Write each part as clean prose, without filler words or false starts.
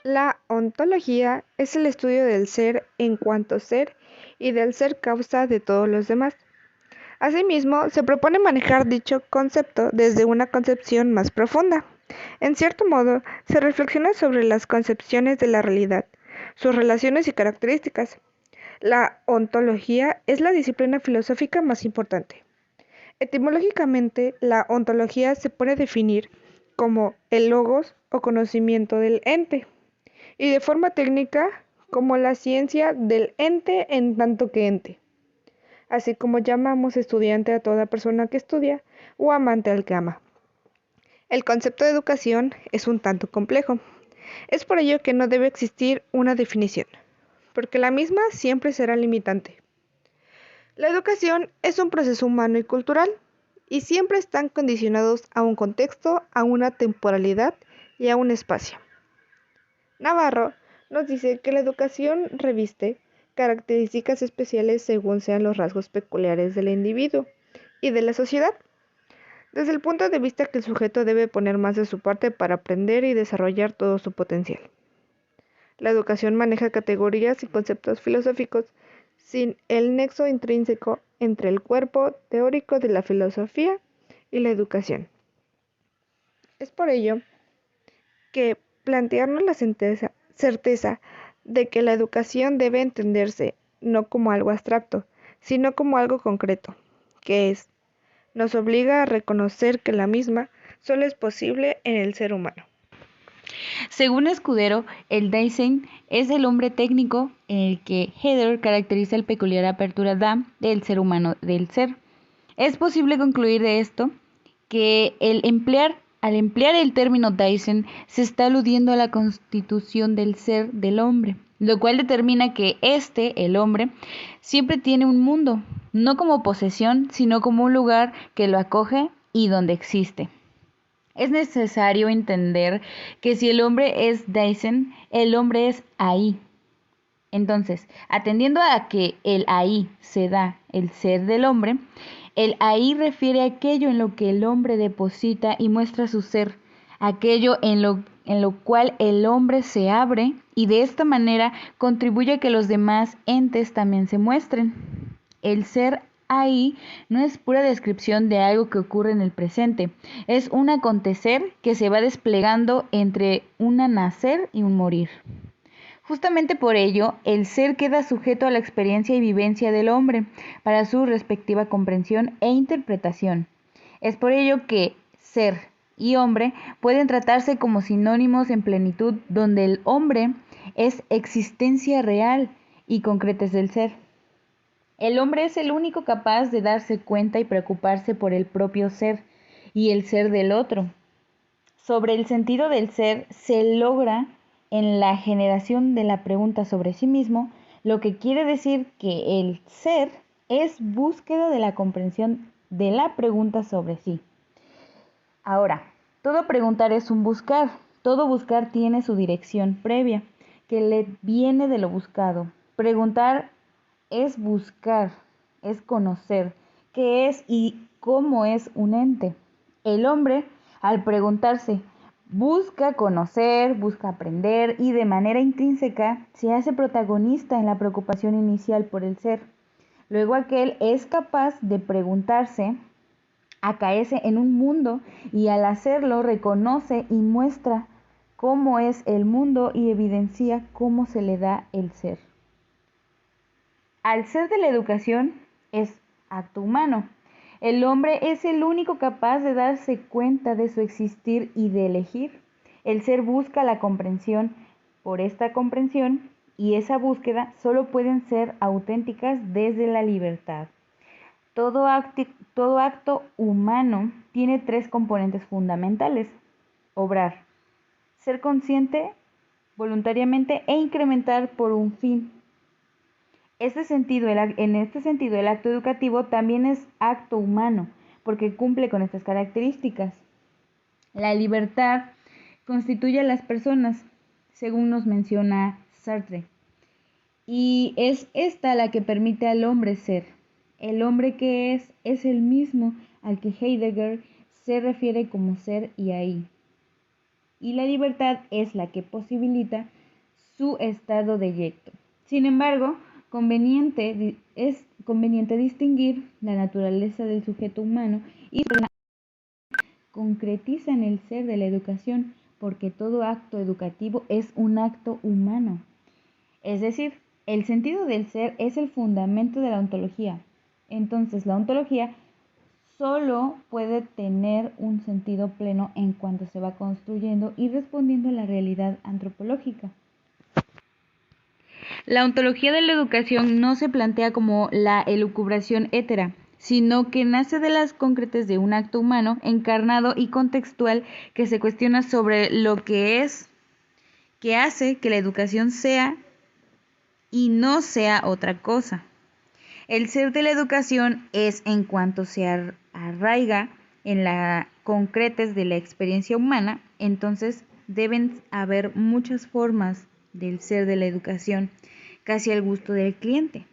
La ontología es el estudio del ser en cuanto ser y del ser causa de todos los demás. Asimismo, se propone manejar dicho concepto desde una concepción más profunda. En cierto modo, se reflexiona sobre las concepciones de la realidad, sus relaciones y características. La ontología es la disciplina filosófica más importante. Etimológicamente, la ontología se puede definir como el logos o conocimiento del ente, y de forma técnica como la ciencia del ente en tanto que ente, así como llamamos estudiante a toda persona que estudia o amante al que ama. El concepto de educación es un tanto complejo. Es por ello que no debe existir una definición, porque la misma siempre será limitante. La educación es un proceso humano y cultural, y siempre están condicionados a un contexto, a una temporalidad y a un espacio. Navarro nos dice que la educación reviste características especiales según sean los rasgos peculiares del individuo y de la sociedad, desde el punto de vista que el sujeto debe poner más de su parte para aprender y desarrollar todo su potencial. La educación maneja categorías y conceptos filosóficos sin el nexo intrínseco entre el cuerpo teórico de la filosofía y la educación. Es por ello que plantearnos la certeza de que la educación debe entenderse no como algo abstracto, sino como algo concreto, que es, nos obliga a reconocer que la misma solo es posible en el ser humano. Según Escudero, el Dasein es el hombre técnico en el que Heidegger caracteriza el peculiar apertura da del ser humano del ser. Es posible concluir de esto que al emplear el término Dasein se está aludiendo a la constitución del ser del hombre, lo cual determina que el hombre, siempre tiene un mundo, no como posesión, sino como un lugar que lo acoge y donde existe. Es necesario entender que si el hombre es Dasein, el hombre es ahí. Entonces, atendiendo a que el ahí se da el ser del hombre, el ahí refiere a aquello en lo que el hombre deposita y muestra su ser, aquello en lo cual el hombre se abre y de esta manera contribuye a que los demás entes también se muestren. El ser ahí no es pura descripción de algo que ocurre en el presente, es un acontecer que se va desplegando entre un nacer y un morir. Justamente por ello, el ser queda sujeto a la experiencia y vivencia del hombre para su respectiva comprensión e interpretación. Es por ello que ser y hombre pueden tratarse como sinónimos en plenitud, donde el hombre es existencia real y concreta del ser. El hombre es el único capaz de darse cuenta y preocuparse por el propio ser y el ser del otro. Sobre el sentido del ser se logra en la generación de la pregunta sobre sí mismo, lo que quiere decir que el ser es búsqueda de la comprensión de la pregunta sobre sí. Ahora, todo preguntar es un buscar, todo buscar tiene su dirección previa, que le viene de lo buscado. Preguntar es buscar, es conocer qué es y cómo es un ente. El hombre, al preguntarse, busca conocer, busca aprender y de manera intrínseca se hace protagonista en la preocupación inicial por el ser. Luego aquel es capaz de preguntarse, acaece en un mundo y al hacerlo reconoce y muestra cómo es el mundo y evidencia cómo se le da el ser. Al ser de la educación es acto humano. El hombre es el único capaz de darse cuenta de su existir y de elegir. El ser busca la comprensión por esta comprensión y esa búsqueda solo pueden ser auténticas desde la libertad. Todo acto humano tiene tres componentes fundamentales: obrar, ser consciente voluntariamente e incrementar por un fin. En este sentido, el acto educativo también es acto humano, porque cumple con estas características. La libertad constituye a las personas, según nos menciona Sartre, y es esta la que permite al hombre ser. El hombre que es el mismo al que Heidegger se refiere como ser y ahí. y la libertad es la que posibilita su estado deyecto. Sin embargo, es conveniente distinguir la naturaleza del sujeto humano y concretiza en el ser de la educación, porque todo acto educativo es un acto humano. Es decir, el sentido del ser es el fundamento de la ontología. Entonces, la ontología solo puede tener un sentido pleno en cuanto se va construyendo y respondiendo a la realidad antropológica. La ontología de la educación no se plantea como la elucubración étera, sino que nace de las concretas de un acto humano encarnado y contextual que se cuestiona sobre lo que es, que hace que la educación sea y no sea otra cosa. El ser de la educación es en cuanto se arraiga en la concretes de la experiencia humana, entonces deben haber muchas formas del ser de la educación, casi al gusto del cliente.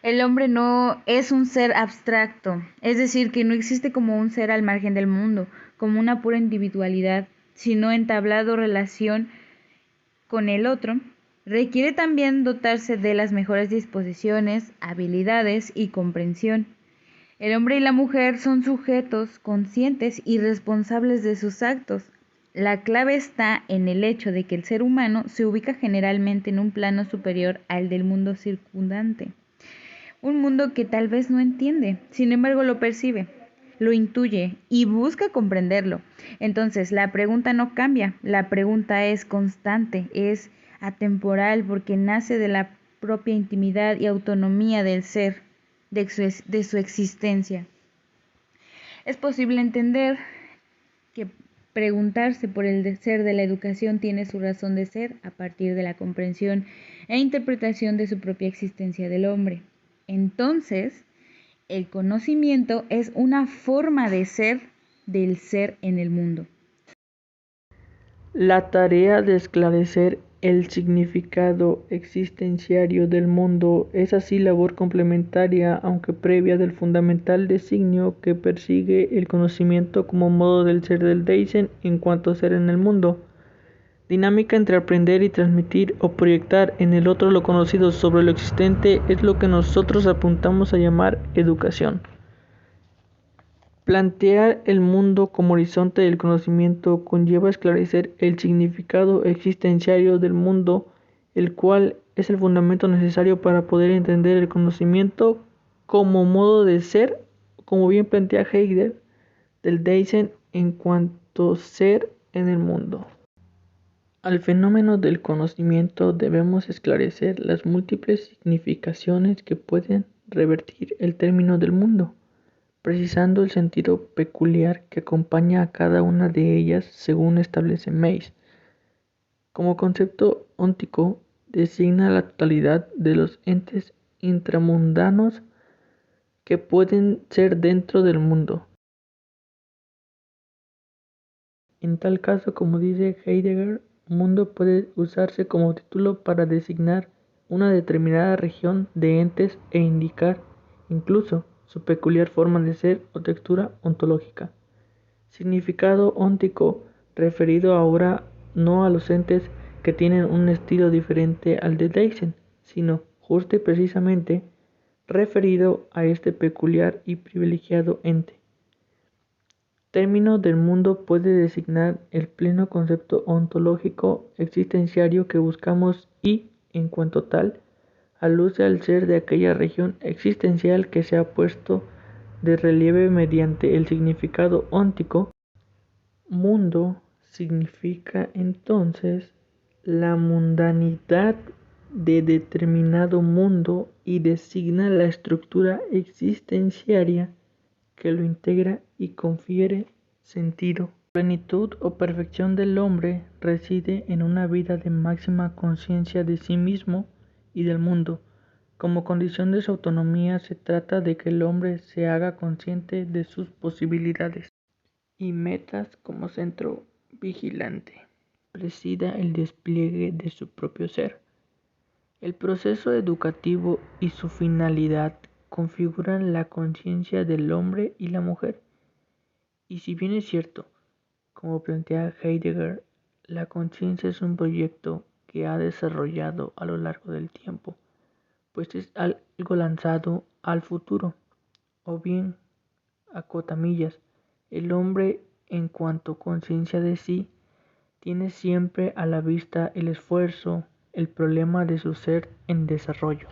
El hombre no es un ser abstracto, es decir, que no existe como un ser al margen del mundo, como una pura individualidad, sino entablado relación con el otro. Requiere también dotarse de las mejores disposiciones, habilidades y comprensión. El hombre y la mujer son sujetos conscientes y responsables de sus actos. La clave está en el hecho de que el ser humano se ubica generalmente en un plano superior al del mundo circundante. Un mundo que tal vez no entiende, sin embargo lo percibe, lo intuye y busca comprenderlo. Entonces, la pregunta no cambia, la pregunta es constante, es atemporal porque nace de la propia intimidad y autonomía del ser, de su existencia. Es posible entender que preguntarse por el ser de la educación tiene su razón de ser a partir de la comprensión e interpretación de su propia existencia del hombre. Entonces, el conocimiento es una forma de ser del ser en el mundo. La tarea de esclarecer el significado existenciario del mundo es así labor complementaria, aunque previa, del fundamental designio que persigue el conocimiento como modo del ser del Dasein en cuanto ser en el mundo. Dinámica entre aprender y transmitir o proyectar en el otro lo conocido sobre lo existente es lo que nosotros apuntamos a llamar educación. Plantear el mundo como horizonte del conocimiento conlleva esclarecer el significado existenciario del mundo, el cual es el fundamento necesario para poder entender el conocimiento como modo de ser, como bien plantea Heidegger, del Dasein en cuanto ser en el mundo. Al fenómeno del conocimiento debemos esclarecer las múltiples significaciones que pueden revestir el término del mundo, precisando el sentido peculiar que acompaña a cada una de ellas según establece Mace. Como concepto óntico, designa la totalidad de los entes intramundanos que pueden ser dentro del mundo. En tal caso, como dice Heidegger, mundo puede usarse como título para designar una determinada región de entes e indicar, incluso, su peculiar forma de ser o textura ontológica. Significado óntico, referido ahora no a los entes que tienen un estilo diferente al de Dasein, sino, justo y precisamente, referido a este peculiar y privilegiado ente. Término del mundo puede designar el pleno concepto ontológico existenciario que buscamos y, en cuanto tal, alude al ser de aquella región existencial que se ha puesto de relieve mediante el significado óntico. Mundo significa entonces la mundanidad de determinado mundo y designa la estructura existenciaria que lo integra y confiere sentido. La plenitud o perfección del hombre reside en una vida de máxima conciencia de sí mismo y del mundo. Como condición de su autonomía se trata de que el hombre se haga consciente de sus posibilidades y metas como centro vigilante, presida el despliegue de su propio ser. El proceso educativo y su finalidad configuran la conciencia del hombre y la mujer. Y si bien es cierto Como plantea Heidegger, la conciencia es un proyecto que ha desarrollado a lo largo del tiempo, pues es algo lanzado al futuro, o bien, acotamillas, el hombre en cuanto conciencia de sí, tiene siempre a la vista el esfuerzo, el problema de su ser en desarrollo.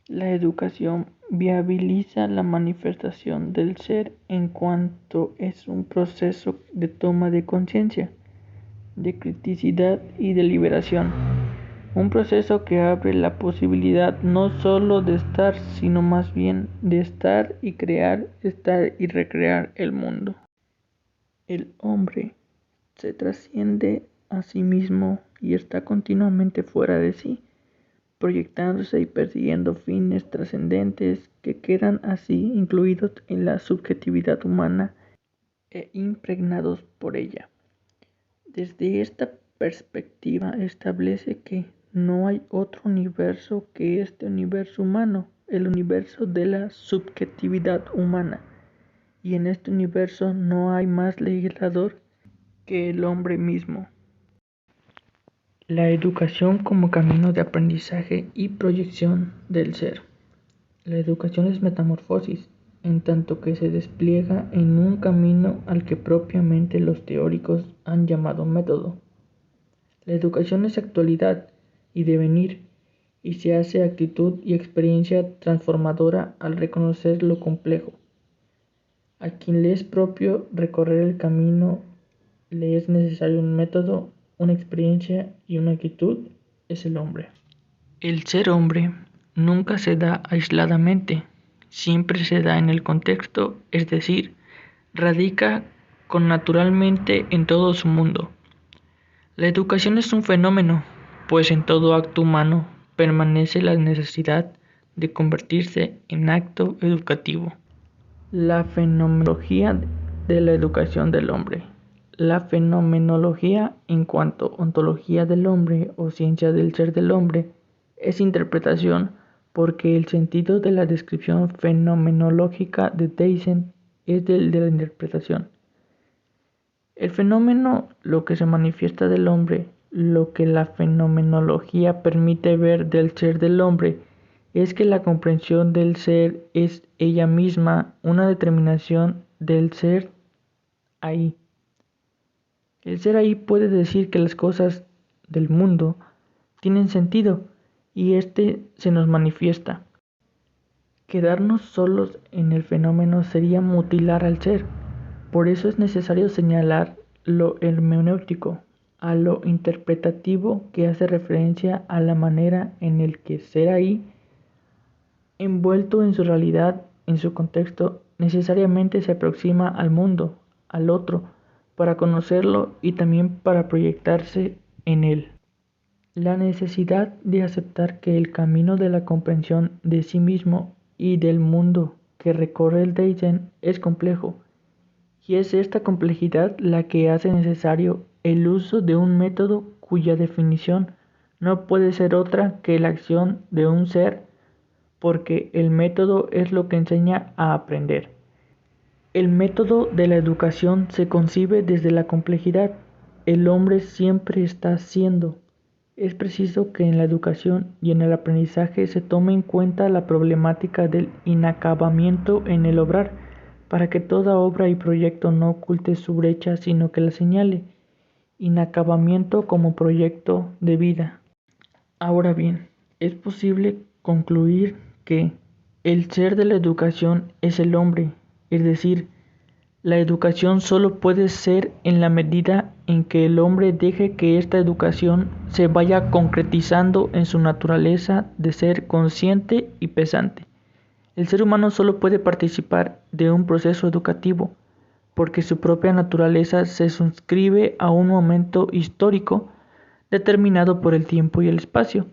La educación viabiliza la manifestación del ser en cuanto es un proceso de toma de conciencia, de criticidad y de liberación. Un proceso que abre la posibilidad no solo de estar, sino más bien de estar y crear, estar y recrear el mundo. El hombre se trasciende a sí mismo y está continuamente fuera de sí, proyectándose y persiguiendo fines trascendentes que quedan así incluidos en la subjetividad humana e impregnados por ella. Desde esta perspectiva establece que no hay otro universo que este universo humano, el universo de la subjetividad humana, y en este universo no hay más legislador que el hombre mismo. La educación como camino de aprendizaje y proyección del ser. La educación es metamorfosis, en tanto que se despliega en un camino al que propiamente los teóricos han llamado método. La educación es actualidad y devenir, y se hace actitud y experiencia transformadora al reconocer lo complejo. A quien le es propio recorrer el camino le es necesario un método, una experiencia y una actitud, es el hombre. El ser hombre nunca se da aisladamente, siempre se da en el contexto, es decir, radica connaturalmente en todo su mundo. La educación es un fenómeno, pues en todo acto humano permanece la necesidad de convertirse en acto educativo. La fenomenología de la educación del hombre. La fenomenología, en cuanto ontología del hombre o ciencia del ser del hombre, es interpretación porque el sentido de la descripción fenomenológica de Deysen es el de la interpretación. El fenómeno, lo que se manifiesta del hombre, lo que la fenomenología permite ver del ser del hombre, es que la comprensión del ser es ella misma una determinación del ser ahí. El ser ahí puede decir que las cosas del mundo tienen sentido y éste se nos manifiesta. Quedarnos solos en el fenómeno sería mutilar al ser. Por eso es necesario señalar lo hermenéutico, a lo interpretativo que hace referencia a la manera en el que ser ahí, envuelto en su realidad, en su contexto, necesariamente se aproxima al mundo, al otro, para conocerlo y también para proyectarse en él. La necesidad de aceptar que el camino de la comprensión de sí mismo y del mundo que recorre el Deysen es complejo, y es esta complejidad la que hace necesario el uso de un método cuya definición no puede ser otra que la acción de un ser, porque el método es lo que enseña a aprender. El método de la educación se concibe desde la complejidad. El hombre siempre está siendo. Es preciso que en la educación y en el aprendizaje se tome en cuenta la problemática del inacabamiento en el obrar, para que toda obra y proyecto no oculte su brecha, sino que la señale. Inacabamiento como proyecto de vida. Ahora bien, es posible concluir que el ser de la educación es el hombre, es decir, la educación solo puede ser en la medida en que el hombre deje que esta educación se vaya concretizando en su naturaleza de ser consciente y pensante. El ser humano solo puede participar de un proceso educativo porque su propia naturaleza se suscribe a un momento histórico determinado por el tiempo y el espacio.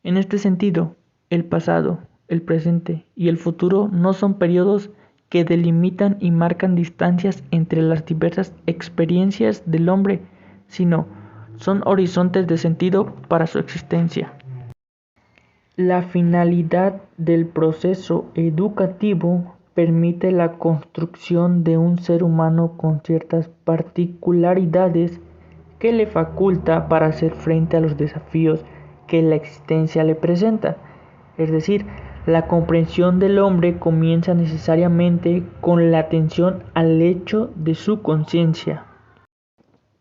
En este sentido, el pasado, el presente y el futuro no son periodos que delimitan y marcan distancias entre las diversas experiencias del hombre, sino son horizontes de sentido para su existencia. La finalidad del proceso educativo permite la construcción de un ser humano con ciertas particularidades que le faculta para hacer frente a los desafíos que la existencia le presenta. Es decir, la comprensión del hombre comienza necesariamente con la atención al hecho de su conciencia.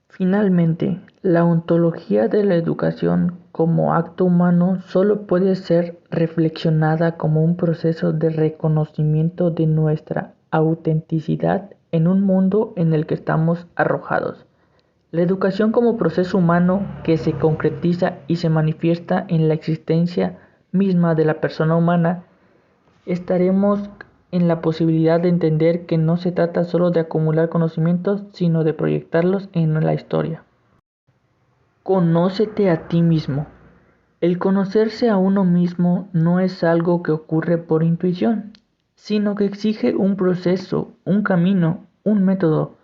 Finalmente, la ontología de la educación como acto humano solo puede ser reflexionada como un proceso de reconocimiento de nuestra autenticidad en un mundo en el que estamos arrojados. La educación como proceso humano que se concretiza y se manifiesta en la existencia misma de la persona humana, estaremos en la posibilidad de entender que no se trata solo de acumular conocimientos, sino de proyectarlos en la historia. Conócete a ti mismo. El conocerse a uno mismo no es algo que ocurre por intuición, sino que exige un proceso, un camino, un método.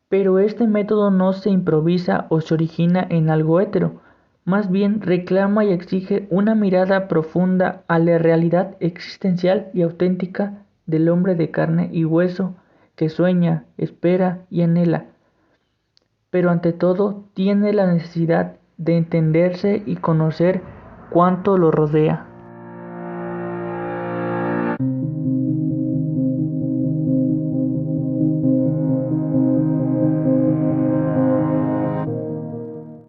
Pero este método no se improvisa o se origina en algo hétero, más bien reclama y exige una mirada profunda a la realidad existencial y auténtica del hombre de carne y hueso que sueña, espera y anhela, pero ante todo tiene la necesidad de entenderse y conocer cuanto lo rodea.